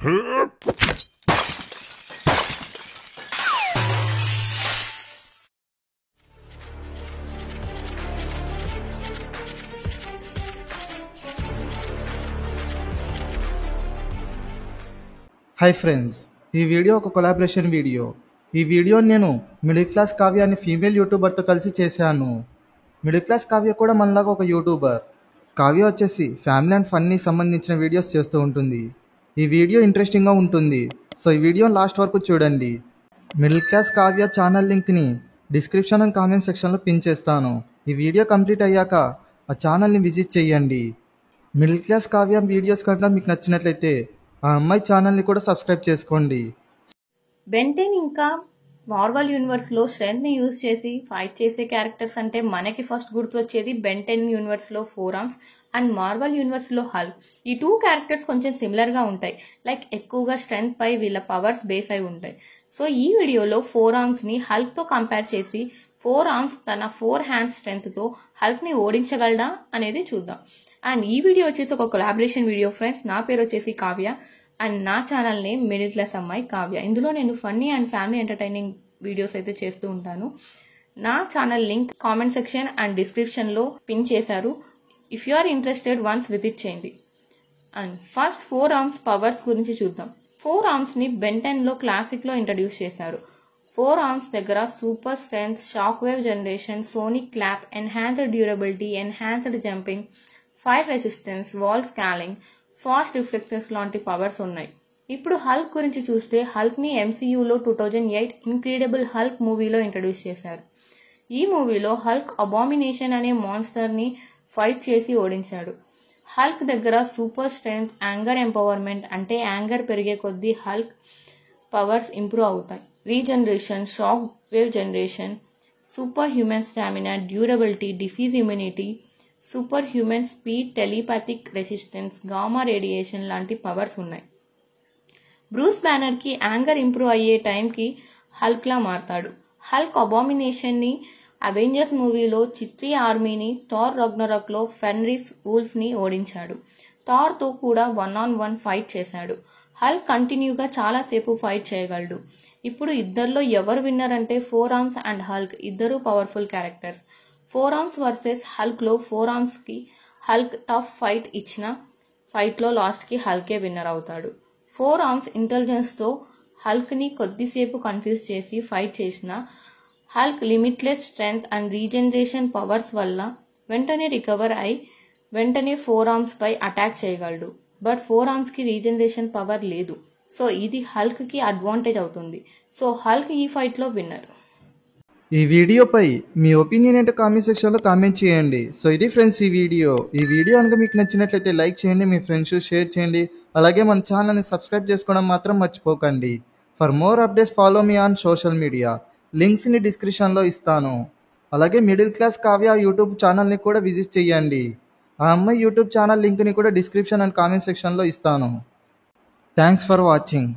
Hi friends, ఈ video ఒక collaboration video. ఈ వీడియో నేను మిడిల్ క్లాస్ కావ్య అనే ఫీమేల్ యూట్యూబర్తో కలిసి చేశాను. మిడిల్ క్లాస్ కావ్య కూడా మనలాగా ఒక యూట్యూబర్. కావ్య వచ్చేసి ఫ్యామిలీ అండ్ ఫన్నీ సంబంధించిన వీడియోస్ చేస్తూ ఉంటుంది. ఈ వీడియో ఇంట్రెస్టింగ్గా ఉంటుంది, సో ఈ వీడియో లాస్ట్ వరకు చూడండి. మిడిల్ క్లాస్ కావ్య ఛానల్ లింక్ని డిస్క్రిప్షన్ అండ్ కామెంట్ సెక్షన్లో పిన్ చేస్తాను. ఈ వీడియో కంప్లీట్ అయ్యాక ఆ ఛానల్ని విజిట్ చేయండి. మిడిల్ క్లాస్ కావ్య వీడియోస్ కనుక మీకు నచ్చినట్లయితే ఆ అమ్మాయి ఛానల్ని కూడా సబ్స్క్రైబ్ చేసుకోండి. బెన్ 10 ఇంకా మార్వల్ యూనివర్స్లో స్ట్రెంగ్త్ని యూజ్ చేసి ఫైట్ చేసే క్యారెక్టర్స్ అంటే మనకి ఫస్ట్ గుర్తు వచ్చేది బెన్ 10 యూనివర్స్లో 4 ఆర్మ్స్ అండ్ మార్వల్ యూనివర్స్లో హల్క్. ఈ 2 క్యారెక్టర్స్ కొంచెం సిమిలర్గా ఉంటాయి, లైక్ ఎక్కువగా స్ట్రెంగ్త్ పై వీళ్ళ పవర్స్ బేస్ అయి ఉంటాయి. సో ఈ వీడియోలో 4 ఆర్మ్స్ని హల్క్తో కంపేర్ చేసి 4 ఆర్మ్స్ తన 4 హ్యాండ్స్ స్ట్రెంగ్త్తో హల్క్ని ఓడించగలడా అనేది చూద్దాం. అండ్ ఈ వీడియో వచ్చేసి ఒక కొలాబరేషన్ వీడియో ఫ్రెండ్స్. నా పేరు వచ్చేసి కావ్య అండ్ నా ఛానల్ నేమ్ మిడిల్ క్లాస్ అమ్మాయి కావ్య. ఇందులో నేను funny and family entertaining videos అయితే చేస్తూ ఉంటాను. నా ఛానల్ లింక్ కామెంట్ సెక్షన్ అండ్ డిస్క్రిప్షన్లో పిన్ చేశారు. If you are interested once visit చేయండి. అండ్ ఫస్ట్ 4 ఆర్మ్స్ పవర్స్ గురించి చూద్దాం. 4 ఆర్మ్స్ని బెన్ 10లో క్లాసిక్లో ఇంట్రడ్యూస్ చేశారు. 4 ఆర్మ్స్ దగ్గర super strength, shock wave generation, sonic clap, enhanced durability, enhanced jumping, fire resistance, wall scaling, fast reflectors లాంటి powers ఉన్నాయి. ఇప్పుడు Hulk గురించి చూస్తే హల్క్ని ఎంసీయూలో 2008 ఇన్క్రెడిబుల్ హల్క్ మూవీలో ఇంట్రడ్యూస్ చేశారు. ఈ మూవీలో హల్క్ అబామినేషన్ అనే మాన్స్టర్ని ఫైట్ చేసి ఓడించాడు. హల్క్ దగ్గర సూపర్ స్ట్రెంగ్త్, యాంగర్ ఎంపవర్మెంట్, అంటే యాంగర్ పెరిగే కొద్దీ హల్క్ పవర్స్ ఇంప్రూవ్ అవుతాయి, regeneration, shock wave generation, super human stamina, durability, disease immunity, super human speed, telepathic resistance, gamma radiation లాంటి పవర్స్ ఉన్నాయి. బ్రూస్ బ్యానర్కి యాంగర్ ఇంప్రూవ్ అయ్యే టైంకి హల్క్లా మారతాడు. హల్క్ అబామినేషన్ని అవెంజర్స్ మూవీలో చిత్రీ ఆర్మీని, థార్ రాగ్నరాక్లో ఫెన్రిస్ వూల్ఫ్ని ఓడించాడు. థార్తో కూడా 1-on-1 ఫైట్ చేశాడు. హల్క్ కంటిన్యూగా చాలాసేపు ఫైట్ చేయగలడు. ఇప్పుడు ఇద్దరిలో ఎవరు విన్నర్ అంటే 4 ఆర్మ్స్ అండ్ హల్క్ ఇద్దరు పవర్ఫుల్ క్యారెక్టర్స్. 4 ఆర్మ్స్ వర్సెస్ హల్క్లో 4 ఆర్మ్స్కి హల్క్ టఫ్ ఫైట్ ఇచ్చిన ఫైట్లో లాస్ట్కి హల్కే విన్నర్ అవుతాడు. 4 ఆర్మ్స్ ఇంటెలిజెన్స్తో హల్క్ని కొద్దిసేపు కన్ఫ్యూజ్ చేసి ఫైట్ చేసిన Hulk limitless strength and regeneration powers వల్ల వెంటనే రికవర్ అయి వెంటనే 4 ఆర్మ్స్పై అటాక్ చేయగలడు. బట్ 4 ఆర్మ్స్కి రీజనరేషన్ పవర్ లేదు, సో ఇది హల్క్కి అడ్వాంటేజ్ అవుతుంది. సో హల్క్ ఈ ఫైట్లో విన్నర్. ఈ వీడియోపై మీ ఒపీనియన్ ఏంటో కామెంట్ సెక్షన్లో కామెంట్ చేయండి. సో ఇది ఫ్రెండ్స్ ఈ వీడియో కనుక మీకు నచ్చినట్లయితే లైక్ చేయండి, మీ ఫ్రెండ్స్ షేర్ చేయండి. అలాగే మన ఛానల్ని సబ్స్క్రైబ్ చేసుకోవడం మాత్రం మర్చిపోకండి. For more updates follow me on social media. లింక్స్ని డిస్క్రిప్షన్లో ఇస్తాను. అలాగే మిడిల్ క్లాస్ కావ్య యూట్యూబ్ ఛానల్ని కూడా విజిట్ చేయండి. ఆ అమ్మాయి యూట్యూబ్ ఛానల్ లింక్ని కూడా డిస్క్రిప్షన్ అండ్ కామెంట్ సెక్షన్లో ఇస్తాను. Thanks for watching.